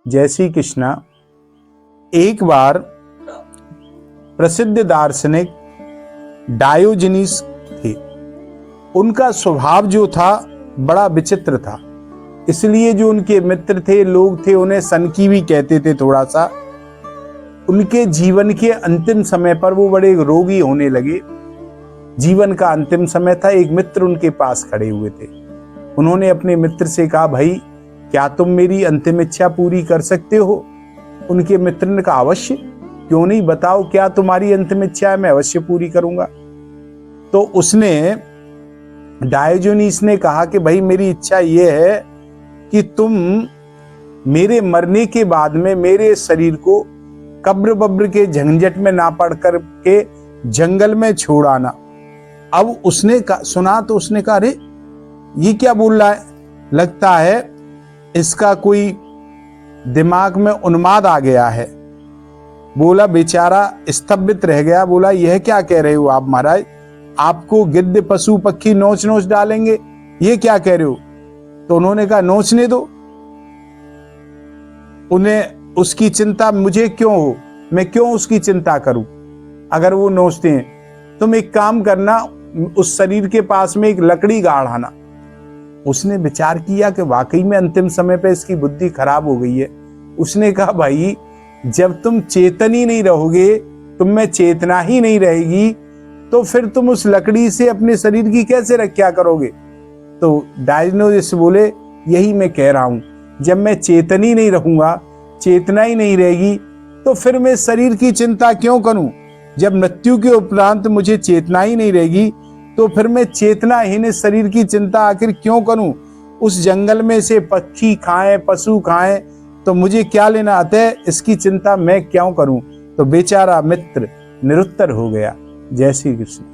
जय श्री कृष्णा। एक बार प्रसिद्ध दार्शनिक डायोजनीस थे। उनका स्वभाव जो था बड़ा विचित्र था, इसलिए जो उनके मित्र थे, लोग थे, उन्हें सनकी भी कहते थे थोड़ा सा। उनके जीवन के अंतिम समय पर वो बड़े रोगी होने लगे। जीवन का अंतिम समय था। एक मित्र उनके पास खड़े हुए थे। उन्होंने अपने मित्र से कहा, भाई क्या तुम मेरी अंतिम इच्छा पूरी कर सकते हो? उनके मित्र ने कहा, अवश्य, क्यों नहीं, बताओ क्या तुम्हारी अंतिम इच्छा है, मैं अवश्य पूरी करूंगा। तो उसने, डायोजनीस ने कहा कि भाई मेरी इच्छा यह है कि तुम मेरे मरने के बाद में मेरे शरीर को कब्र बब्र के झंझट में ना पड़ कर के जंगल में छोड़ आना। अब उसने सुना तो उसने कहा, अरे ये क्या बोल रहा है, लगता है इसका कोई दिमाग में उन्माद आ गया है। बोला, बेचारा स्तंभित रह गया। बोला, यह क्या कह रहे हो आप महाराज, आपको गिद्ध पशु पक्षी नोच नोच डालेंगे, ये क्या कह रहे हो? तो उन्होंने कहा, नोचने दो, उन्हें उसकी चिंता मुझे क्यों हो, मैं क्यों उसकी चिंता करूं अगर वो नोचते हैं। तुम एक काम करना, उस शरीर के पास में एक लकड़ी गाड़ आना। उसने विचार किया कि वाकई में अंतिम समय पे इसकी बुद्धि खराब हो गई है। उसने कहा, भाई जब तुम चेतन ही नहीं रहोगे, तुम में चेतना ही नहीं रहेगी, तो फिर तुम उस लकड़ी से अपने शरीर की कैसे रक्षा करोगे? तो डायोजनीस बोले, यही मैं कह रहा हूं, जब मैं चेतन ही नहीं रहूंगा, चेतना ही नहीं रहेगी, तो फिर मैं शरीर की चिंता क्यों करूं? जब मृत्यु के उपरांत मुझे चेतना ही नहीं रहेगी, तो फिर मैं चेतनाहीन शरीर की चिंता आखिर क्यों करूं? उस जंगल में से पक्षी खाएं, पशु खाएं, तो मुझे क्या लेना आता है, इसकी चिंता मैं क्यों करूं? तो बेचारा मित्र निरुत्तर हो गया। जय श्री कृष्ण।